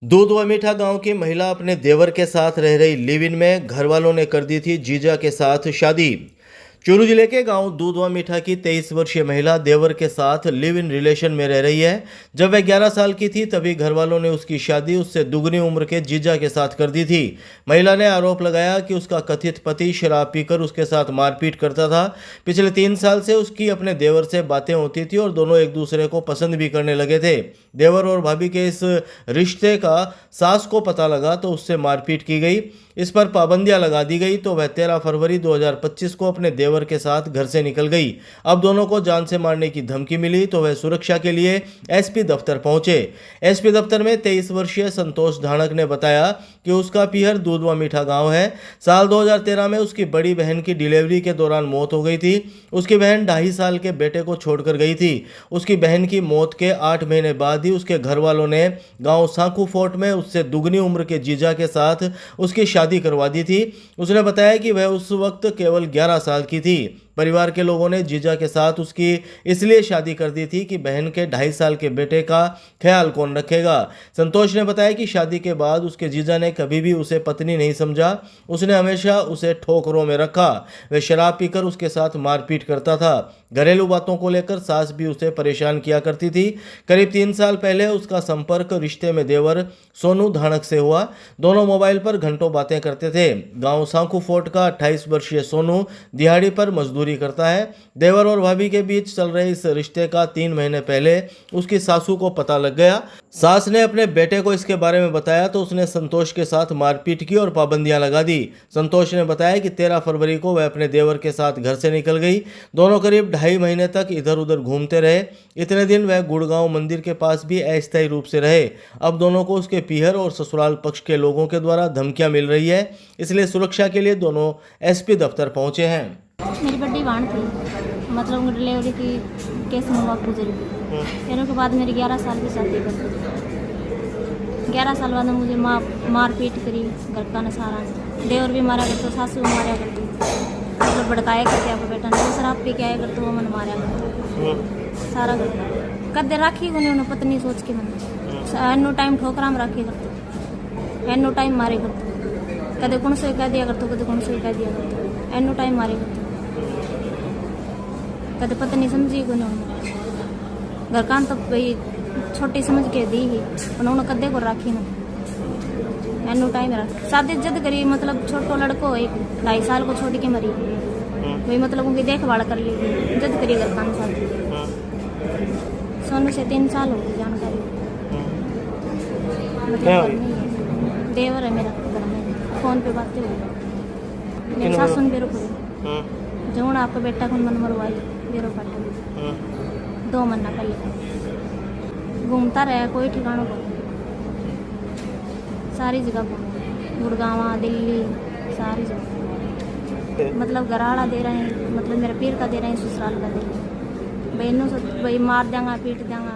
दूध व मीठा गांव की महिला अपने देवर के साथ रह रही लिव इन में घर वालों ने कर दी थी जीजा के साथ शादी। चूरू जिले के गांव दूध व मीठा की 23 वर्षीय महिला देवर के साथ लिव इन रिलेशन में रह रही है। जब वह 11 साल की थी तभी घर वालों ने उसकी शादी उससे दुगनी उम्र के जीजा के साथ कर दी थी। महिला ने आरोप लगाया कि उसका कथित पति शराब पीकर उसके साथ मारपीट करता था। पिछले 3 साल से उसकी अपने देवर से बातें होती थी और दोनों एक दूसरे को पसंद भी करने लगे थे। देवर और भाभी के इस रिश्ते का सास को पता लगा तो उससे मारपीट की गई। इस पर पाबंदियां लगा दी गई तो वह 13 फरवरी 2025 को अपने देवर के साथ घर से निकल गई। अब दोनों को जान से मारने की धमकी मिली तो वह सुरक्षा के लिए एसपी दफ्तर पहुंचे। एसपी दफ्तर में 23 वर्षीय संतोष धाणक ने बताया कि उसका पीहर दूध व मीठा गांव है। साल 2013 में उसकी बड़ी बहन की डिलीवरी के दौरान मौत हो गई थी। उसकी बहन 2.5 साल के बेटे को छोड़कर गई थी। उसकी बहन की मौत के 8 महीने बाद ही उसके घर वालों ने गांव सांखू फोर्ट में उससे दुगनी उम्र के जीजा के साथ उसकी शादी करवा दी थी। उसने बताया कि वह उस वक्त केवल 11 साल की थी। परिवार के लोगों ने जीजा के साथ उसकी इसलिए शादी कर दी थी कि बहन के 2.5 साल के बेटे का ख्याल कौन रखेगा। संतोष ने बताया कि शादी के बाद उसके जीजा ने कभी भी उसे पत्नी नहीं समझा। उसने हमेशा उसे ठोकरों में रखा। वह शराब पीकर उसके साथ मारपीट करता था। घरेलू बातों को लेकर सास भी उसे परेशान किया करती थी। करीब 3 साल पहले उसका संपर्क रिश्ते में देवर सोनू धाणक से हुआ। दोनों मोबाइल पर घंटों बातें करते थे। गांव सांखू फोर्ट का 28 वर्षीय सोनू दिहाड़ी पर मजदूरी करता है। देवर और भाभी के बीच चल रहे इस रिश्ते का 3 महीने पहले उसकी सासू को पता लग गया। सास ने अपने बेटे को इसके बारे में बताया तो उसने संतोष के साथ मारपीट की और पाबंदियां लगा दी। संतोष ने बताया कि 13 फरवरी को वह अपने देवर के साथ घर से निकल गई। दोनों करीब 2.5 महीने तक इधर उधर घूमते रहे। इतने दिन वह गुड़गांव मंदिर के पास भी अस्थायी रूप से रहे। अब दोनों को उसके पीहर और ससुराल पक्ष के लोगों के द्वारा धमकियां मिल रही है, इसलिए सुरक्षा के लिए दोनों एसपी दफ्तर पहुंचे हैं। मेरी बड़ी बहन थी, मतलब उनकी डिलीवरी की केस में वक्त गुजरी। फिर उसके बाद मेरी 11 साल की शादी कर दी। 11 साल बाद मुझे मार पीट करी, घर का नसारा। देवर भी मारा करते, सासू भी मारा करती, मतलब भड़काया करते आपको बेटा ने शराब पी के आया करते, वो मन मारा करते सारा करते। कदे राखी को उन्हें पत्नी सोच के मन एनो टाइम ठोकरा में राखी करते, एनो टाइम मारे करते, कदे कौन से कह दिया करते, कदे कौन से कह दिया करते, एनो टाइम मारे करते। कदे पत्नी समझी को नहीं, घर का तो भाई छोटी समझ के दी ही उन्होंने कदे को राखी ना एनो टाइम रख शादी जद करी, मतलब छोटो लड़को 2.5 साल को छोड़ के मरी भाई, मतलब उनकी देखभाल कर ली जद करी घर का शादी। सोनू से 3 साल हो गई जानकारी, मतलब नहीं है। देवर है मेरा घर में, फोन पे बातें हुई, मेरी सासू ने बेरो पड़ी जो आपका बेटा को मन मरवाई बेरो पटा 2 महीना पहले। घूमता रहा कोई ठिकानों पर, सारी जगह घूमे, गुड़गांव दिल्ली सारी जगह, मतलब घराड़ा दे रहे हैं, मतलब मेरा पीर का दे रहे हैं, ससुराल का दे रहे हैं। बहनों से भाई मार देंगा पीट देंगा।